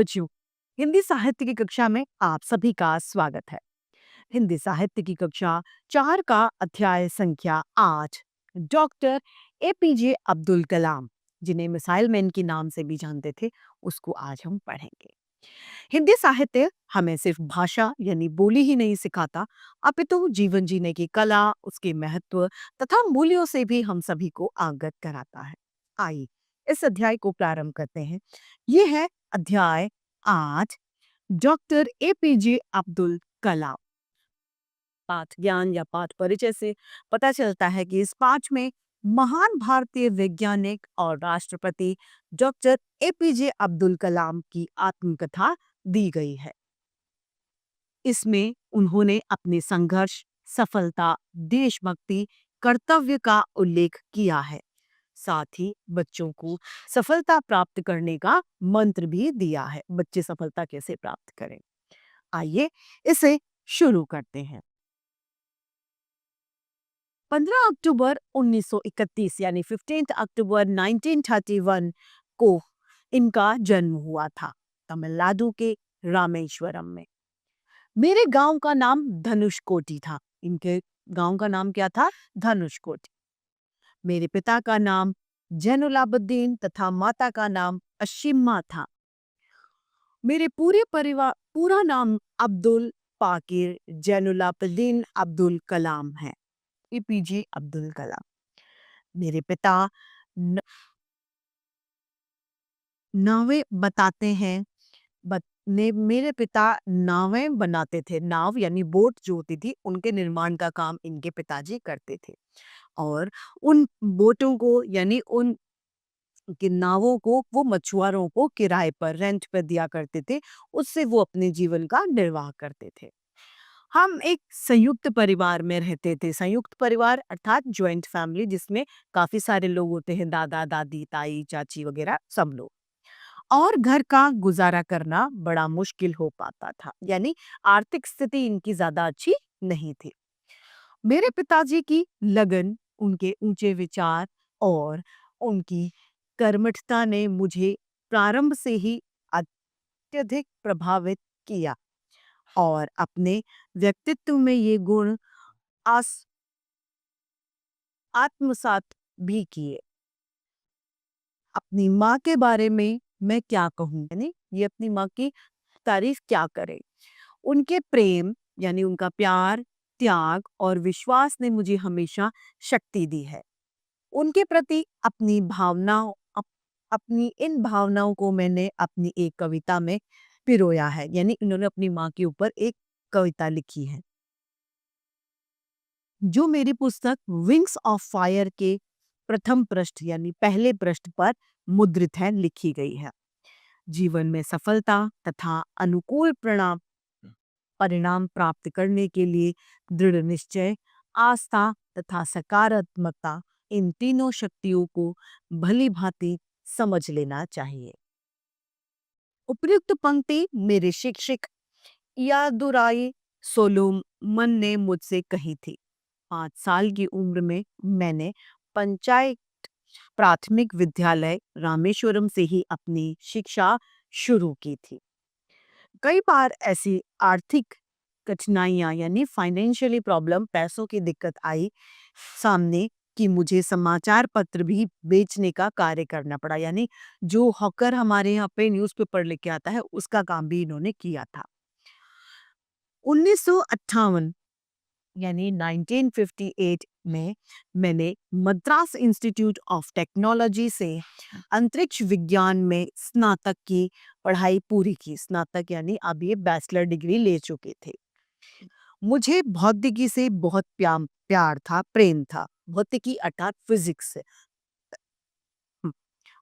बच्चों, हिंदी साहित्य की कक्षा में आप सभी का स्वागत है। हिंदी साहित्य की कक्षा 4 का अध्याय संख्या 8 डॉक्टर एपीजे अब्दुल कलाम, जिन्हें मिसाइल मैन के नाम से भी जानते थे, उसको आज हम पढ़ेंगे। हिंदी साहित्य हमें सिर्फ भाषा यानी बोली ही नहीं सिखाता, अपितु जीवन जीने की कला, उसके महत्व तथा मूल्यों से भी हम सभी को अवगत कराता है। आइए इस अध्याय को प्रारंभ करते हैं। ये है अध्याय 8 डॉक्टर एपीजे अब्दुल कलाम। पाठ ज्ञान या पाठ परिचय से पता चलता है कि इस पाठ में महान भारतीय वैज्ञानिक और राष्ट्रपति डॉक्टर एपीजे अब्दुल कलाम की आत्मकथा दी गई है। इसमें उन्होंने अपने संघर्ष, सफलता, देशभक्ति, कर्तव्य का उल्लेख किया है। साथ ही बच्चों को सफलता प्राप्त करने का मंत्र भी दिया है। बच्चे सफलता कैसे प्राप्त करें, आइए इसे शुरू करते हैं। 15 अक्टूबर 1931 यानी 15 अक्टूबर 1931 को इनका जन्म हुआ था तमिलनाडु के रामेश्वरम में। मेरे गांव का नाम धनुषकोटी था। इनके गांव का नाम क्या था? धनुषकोटी। मेरे पिता का नाम जैनुलाब्दीन तथा माता का नाम अशिम्मा था। मेरे पूरा नाम अब्दुल पाकिर जैनुलाब्दीन अब्दुल कलाम है। एपीजे अब्दुल कलाम। मेरे पिता न, नावें बताते हैं। मेरे पिता नावें बनाते थे। नाव यानी बोट जो होती थी, उनके निर्माण का काम इनके पिताजी करते थे और उन बोटों को यानी उन कि नावों को वो मछुआरों को किराए पर रेंट पर दिया करते थे। उससे वो अपने जीवन का निर्वाह करते थे। हम एक संयुक्त परिवार में रहते थे। संयुक्त परिवार अर्थात ज्वाइंट फैमिली, जिसमें काफी सारे लोग होते हैं, दादा दादी ताई चाची वगैरह सब लोग। और घर का गुजारा करना बड़ा मुश्किल हो पाता था, यानी आर्थिक स्थिति इनकी ज्यादा अच्छी नहीं थी। मेरे पिताजी की लगन, उनके ऊंचे विचार और उनकी कर्मठता ने मुझे प्रारंभ से ही अत्यधिक प्रभावित किया और अपने व्यक्तित्व में ये गुण आस आत्मसात भी किए। अपनी माँ के बारे में मैं क्या कहूँ, यानी ये अपनी माँ की तारीफ क्या करे। उनके प्रेम यानी उनका प्यार, त्याग और विश्वास ने मुझे हमेशा शक्ति दी है। उनके प्रति अपनी इन भावनाओं को मैंने अपनी एक कविता में पिरोया है, यानी इन्होंने अपनी माँ के ऊपर एक कविता लिखी है, जो मेरी पुस्तक विंग्स ऑफ फायर के प्रथम पृष्ठ यानी पहले पृष्ठ पर मुद्रित है, लिखी गई है। जीवन में सफलता तथा अनुकूल परिणाम प्राप्त करने के लिए दृढ़ निश्चय, आस्था तथा सकारात्मकता, इन तीनों शक्तियों को भली भांति समझ लेना चाहिए। उपयुक्त पंक्ति मेरे शिक्षक यादुराई सोलोमन ने मुझसे कही थी। 5 साल की उम्र में मैंने पंचायत प्राथमिक विद्यालय रामेश्वरम से ही अपनी शिक्षा शुरू की थी। कई बार ऐसी आर्थिक कठिनाइयां यानी फाइनेंशियली प्रॉब्लम, पैसों की दिक्कत आई सामने कि मुझे समाचार पत्र भी बेचने का कार्य करना पड़ा, यानी जो हॉकर हमारे यहाँ पे न्यूज़पेपर लेके आता है, उसका काम भी इन्होंने किया था। 1958 यानी 1958 में मैंने मद्रास इंस्टीट्यूट ऑफ टेक्नोलॉजी से अंतरिक्ष विज्ञान में स्नातक की पढ़ाई पूरी की। स्नातक यानी अब ये बैचलर डिग्री ले चुके थे। मुझे भौतिकी से बहुत प्यार था, प्रेम था, भौतिकी अर्थात फिजिक्स से। हम्म,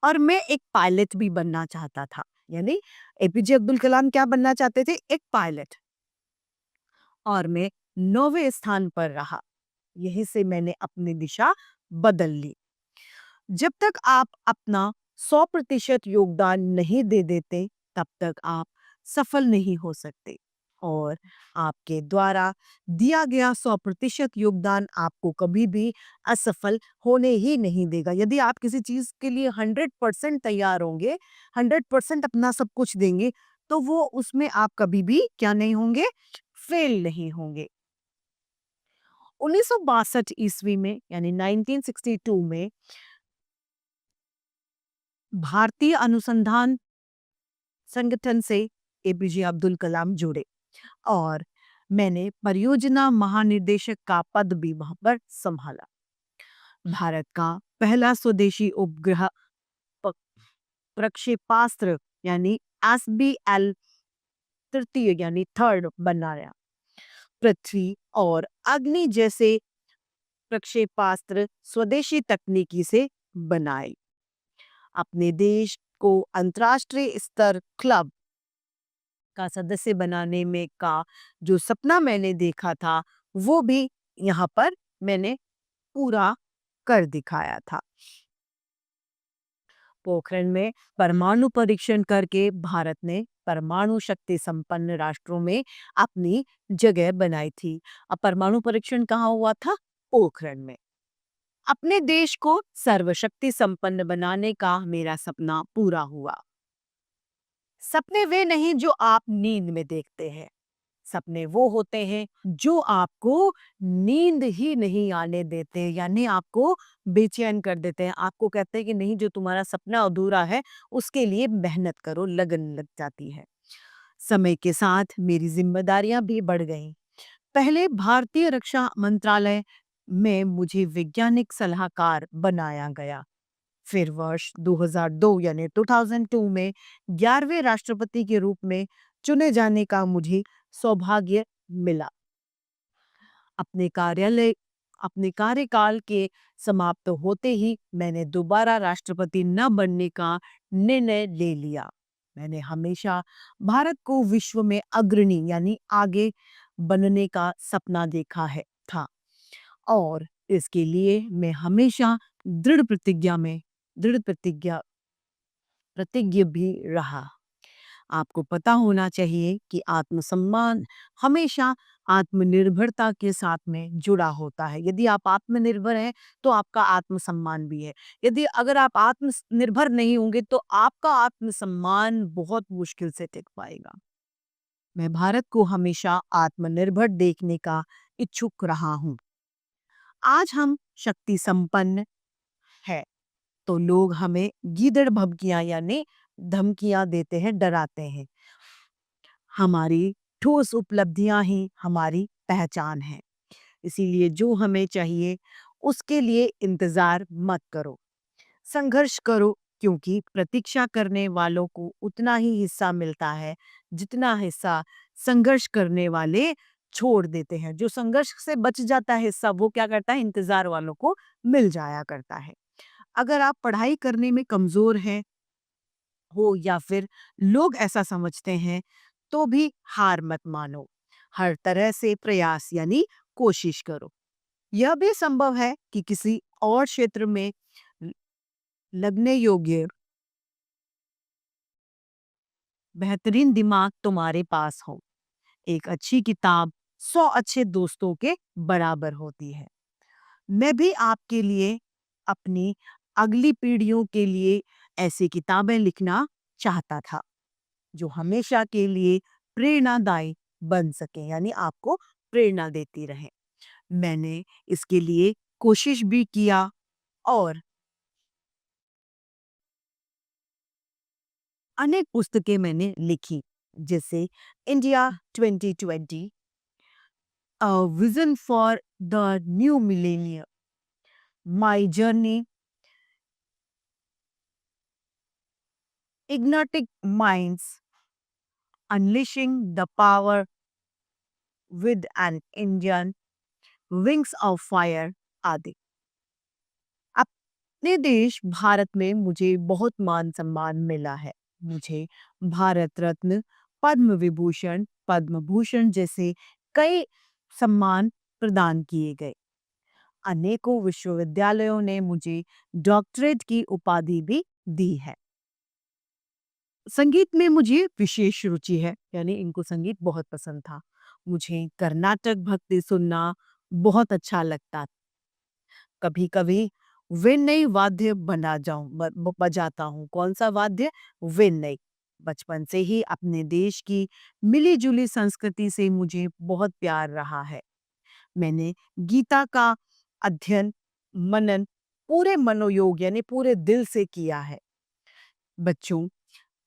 और मैं एक पायलट भी बनना चाहता था। यानी एपीजे अब्दुल कलाम क्या बनना चाहते थे? एक पायलट। और मैं 9वें स्थान पर रहा। यहीं से मैंने अपनी दिशा बदल ली। जब तक आप अपना 100% योगदान नहीं दे देते, तब तक आप सफल नहीं हो सकते। और आपके द्वारा दिया गया 100% योगदान आपको कभी भी असफल होने ही नहीं देगा। यदि आप किसी चीज़ के लिए 100% तैयार होंगे, 100% अपना सब कुछ देंगे, तो वो उसमें आप कभी भी क्या नहीं होंगे? फेल नहीं होंगे। 1962 ईस्वी में यानी 1962 में भारतीय अनुसंधान संगठन से एपीजे अब्दुल कलाम जुड़े और मैंने परियोजना महानिदेशक का पद भी वहां पर संभाला। भारत का पहला स्वदेशी उपग्रह प- प्रक्षेपास्त्र यानी एसबीएल तृतीय यानी थर्ड बनाया। पृथ्वी और अग्नि जैसे प्रक्षेपास्त्र स्वदेशी तकनीकी से बनाए। अपने देश को अंतर्राष्ट्रीय स्तर क्लब का सदस्य बनाने में का जो सपना मैंने देखा था, वो भी यहाँ पर मैंने पूरा कर दिखाया था। पोखरण में परमाणु परीक्षण करके भारत ने परमाणु शक्ति संपन्न राष्ट्रों में अपनी जगह बनाई थी। अब परमाणु परीक्षण कहाँ हुआ था? पोखरण में। अपने देश को सर्वशक्ति संपन्न बनाने का मेरा सपना पूरा हुआ। सपने वे नहीं जो आप नींद में देखते हैं। सपने वो होते हैं जो आपको नींद ही नहीं आने देते, यानी आपको बेचैन कर देते हैं। आपको कहते हैं कि नहीं, जो तुम्हारा सपना अधूरा है उसके लिए मेहनत करो, लगन लग जाती है। समय के साथ मेरी जिम्मेदारियां भी बढ़ गईं। पहले भारतीय रक्षा मंत्रालय में मुझे वैज्ञानिक सलाहकार बनाया गया। फिर वर्ष 2002 यानी 2002 में 11वें राष्ट्रपति के रूप में चुने जाने का मुझे सौभाग्य मिला। अपने कार्यालय अपने कार्यकाल के समाप्त होते ही मैंने दोबारा राष्ट्रपति न बनने का निर्णय ले लिया। मैंने हमेशा भारत को विश्व में अग्रणी यानी आगे बनने का सपना देखा है था और इसके लिए मैं हमेशा दृढ़ प्रतिज्ञ भी रहा। आपको पता होना चाहिए कि आत्मसम्मान हमेशा आत्मनिर्भरता के साथ में जुड़ा होता है। यदि आप आत्मनिर्भर हैं तो आपका आत्मसम्मान भी है। यदि अगर आप आत्मनिर्भर नहीं होंगे तो आपका आत्मसम्मान बहुत मुश्किल से टिक पाएगा। मैं भारत को हमेशा आत्मनिर्भर देखने का इच्छुक रहा हूँ। आज हम शक्ति संपन्न है तो लोग हमें गीदड़ भभकियां यानी धमकियां देते हैं, डराते हैं। हमारी ठोस उपलब्धियां ही हमारी पहचान है। इसीलिए जो हमें चाहिए उसके लिए इंतजार मत करो, संघर्ष करो, क्योंकि प्रतीक्षा करने वालों को उतना ही हिस्सा मिलता है जितना हिस्सा संघर्ष करने वाले छोड़ देते हैं। जो संघर्ष से बच जाता है हिस्सा, वो क्या करता है? इंतजार वालों को मिल जाया करता है। अगर आप पढ़ाई करने में कमजोर हैं हो या फिर लोग ऐसा समझते हैं, तो भी हार मत मानो। हर तरह से प्रयास यानी कोशिश करो। यह भी संभव है कि किसी और क्षेत्र में ल- लगने योग्य बेहतरीन दिमाग तुम्हारे पास हो। एक अच्छी किताब 100 अच्छे दोस्तों के बराबर होती है। मैं भी आपके लिए, अपनी अगली पीढ़ियों के लिए ऐसी किताबें लिखना चाहता था जो हमेशा के लिए प्रेरणादायी बन सके, यानी आपको प्रेरणा देती रहे। मैंने इसके लिए कोशिश भी किया और अनेक पुस्तकें मैंने लिखी, जैसे India 2020, a vision for the new millennium, my journey, ignited minds, unleashing the power with an Indian, wings of fire आदि। अपने देश भारत में मुझे बहुत मान सम्मान मिला है। मुझे भारत रत्न, पद्म विभूषण, पद्म भूषण जैसे कई सम्मान प्रदान किए गए। अनेकों विश्वविद्यालयों ने मुझे डॉक्टरेट की उपाधि भी दी है। संगीत में मुझे विशेष रुचि है, यानी इनको संगीत बहुत पसंद था। मुझे कर्नाटक भक्ति सुनना बहुत अच्छा लगता। कभी-कभी वीणा वाद्य बना जाऊँ ब ब बजाता हूँ। कौन-सा वाद्य? वीणा। बचपन से ही अपने देश की मिली-जुली संस्कृति से मुझे बहुत प्यार रहा है। मैंने गीता का अध्ययन, मनन पूरे मनोयोग यानी पूरे दिल से किया है। बच्चों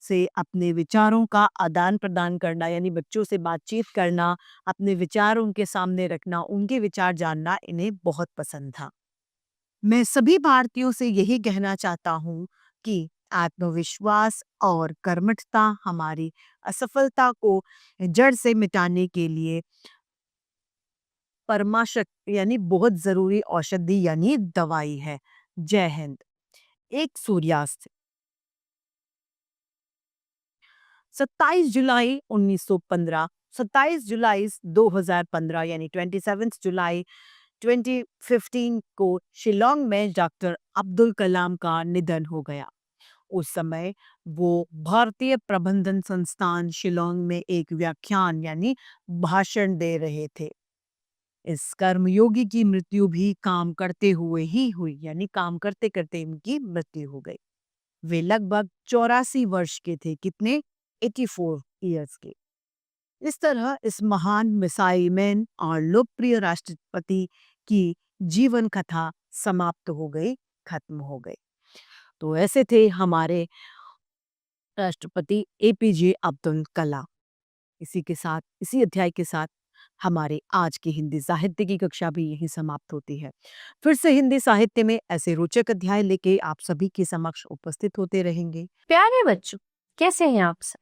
से अपने विचारों का आदान-प्रदान करना यानी बच्चों से बातचीत करना, अपने विचार उनके सामने रखना, उनके विचार जानना इन्हें बहुत पसंद था। मैं सभी भारतीयों से यही कहना चाहता हूँ कि आत्मविश्वास और कर्मठता हमारी असफलता को जड़ से मिटाने के लिए परमाशक यानी बहुत ज़रूरी औषधि यानी दवाई है। जय हिंद। एक सूर्यास्त 27 जुलाई 1915, 27 जुलाई 2015 यानी 27 जुलाई 2015 को शिलोंग में डॉक्टर अब्दुल कलाम का निधन हो गया। उस समय वो भारतीय प्रबंधन संस्थान शिलोंग में एक व्याख्यान यानी भाषण दे रहे थे। इस कर्मयोगी की मृत्यु भी काम करते हुए ही हुई, यानी काम करते करते इनकी मृत्यु हो गई। वे लगभग 84 वर्ष के थे। कितने? 84 ईयर्स के। इस तरह इस महान मिसाइल मैन और लोकप्रिय राष्ट्रपति की जीवन कथा समाप्त हो गई, खत्म हो गई। तो ऐसे थे हमारे राष्ट्रपति एपीजे अब्दुल कलाम। इसी के साथ, इसी अध्याय के साथ हमारे आज की हिंदी साहित्य की कक्षा भी यही समाप्त होती है। फिर से हिंदी साहित्य में ऐसे रोचक अध्याय लेके आप सभी के समक्ष उपस्थित होते रहेंगे। प्यारे बच्चों, कैसे हैं आप सब?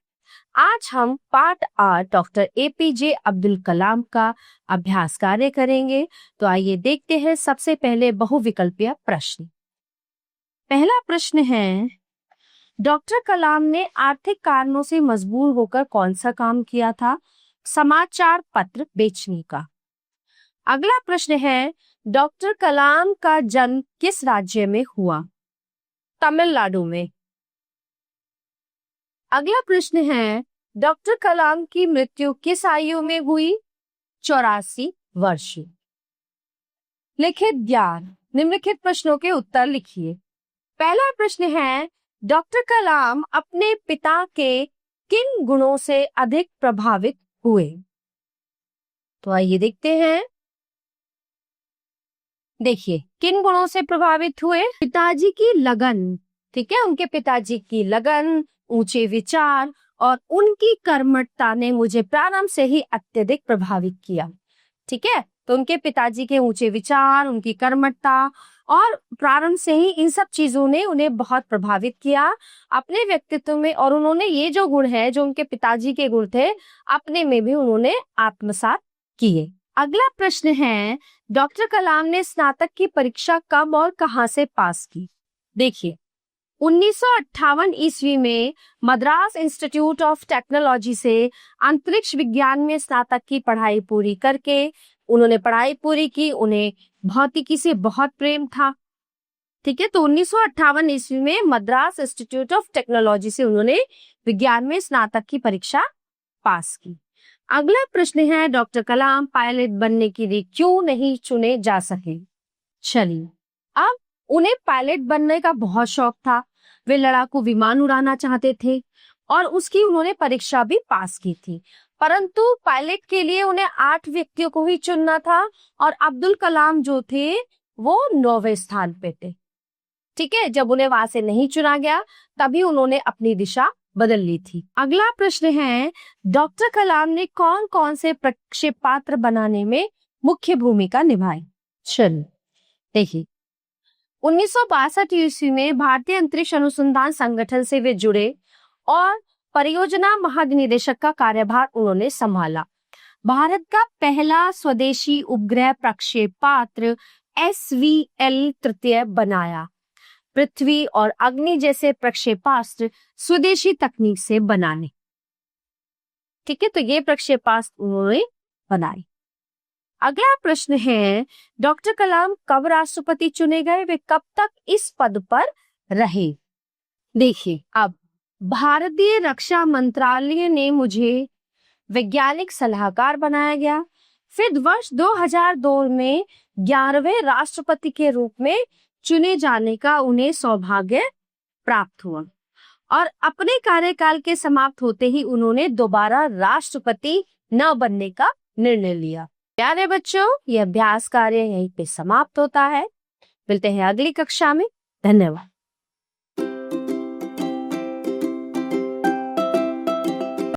आज हम part 8 doctor APJ Abdul Kalam का अभ्यास कार्य करेंगे। तो आइए देखते हैं सबसे पहले बहुविकल्पीय प्रश्न। पहला प्रश्न है, डॉक्टर कलाम ने आर्थिक कारणों से मजबूर होकर कौन सा काम किया था? समाचार पत्र बेचने का। अगला प्रश्न है, डॉक्टर कलाम का जन्म किस राज्य में हुआ? तमिलनाडु में। अगला प्रश्न है, डॉक्टर कलाम की मृत्यु किस आयु में हुई? 84 वर्ष। लिखित ज्ञान। निम्नलिखित प्रश्नों के उत्तर लिखिए। पहला प्रश्न है, डॉक्टर कलाम अपने पिता के किन गुणों से अधिक प्रभावित हुए? तो आइए देखते हैं। देखिए, किन गुणों से प्रभावित हुए? पिताजी की लगन, ठीक है, उनके पिताजी की लगन, ऊंचे विचार और उनकी कर्मठता ने मुझे प्रारंभ से ही अत्यधिक प्रभावित किया। ठीक है, तो उनके पिताजी के ऊंचे विचार, उनकी कर्मठता और प्रारंभ से ही इन सब चीजों ने उन्हें बहुत प्रभावित किया अपने व्यक्तित्व में, और उन्होंने ये जो गुण है, जो उनके पिताजी के गुण थे, अपने में भी उन्होंने आत्मसात किए। अगला प्रश्न है, डॉक्टर कलाम ने स्नातक की परीक्षा कब और कहां से पास की? देखिए, 1958 ईस्वी में मद्रास इंस्टीट्यूट ऑफ टेक्नोलॉजी से अंतरिक्ष विज्ञान में स्नातक की पढ़ाई पूरी करके उन्होंने पढ़ाई पूरी की। उन्हें भौतिकी से बहुत प्रेम था। ठीक है, तो 1958 ईस्वी में मद्रास इंस्टीट्यूट ऑफ टेक्नोलॉजी से उन्होंने विज्ञान में स्नातक की परीक्षा पास की। अगला प्रश्न है, डॉक्टर कलाम पायलट बनने के लिए क्यों नहीं चुने जा सके? चलिए, अब उन्हें पायलट बनने का बहुत शौक था। वे लड़ाकू विमान उड़ाना चाहते थे और उसकी उन्होंने परीक्षा भी पास की थी, परंतु पायलट के लिए उन्हें 8 व्यक्तियों को ही चुनना था और अब्दुल कलाम जो थे वो 9वें स्थान पे थे। ठीक है, जब उन्हें वहां से नहीं चुना गया तभी उन्होंने अपनी दिशा बदल ली थी। अगला प्रश्न है, डॉक्टर कलाम ने कौन कौन से प्रक्षेपास्त्र बनाने में मुख्य भूमिका निभाई? चलिए देखिए, 1962 ईस्वी में भारतीय अंतरिक्ष अनुसंधान संगठन से वे जुड़े और परियोजना महानिदेशक का कार्यभार उन्होंने संभाला। भारत का पहला स्वदेशी उपग्रह प्रक्षेपास्त्र SVL तृतीय बनाया। पृथ्वी और अग्नि जैसे प्रक्षेपास्त्र स्वदेशी तकनीक से बनाने। ठीक है, तो ये प्रक्षेपास्त्र उन्होंने बनाए। अगला प्रश्न है, डॉक्टर कलाम कब राष्ट्रपति चुने गए? वे कब तक इस पद पर रहे? देखिए, अब भारतीय रक्षा मंत्रालय ने मुझे वैज्ञानिक सलाहकार बनाया गया। फिर वर्ष 2002 में 11वें राष्ट्रपति के रूप में चुने जाने का उन्हें सौभाग्य प्राप्त हुआ और अपने कार्यकाल के समाप्त होते ही उन्होंने दोबारा राष्ट्रपति न बनने का निर्णय लिया। प्यारे बच्चों, यह अभ्यास कार्य यहीं पे समाप्त होता है। मिलते हैं अगली कक्षा में। धन्यवाद।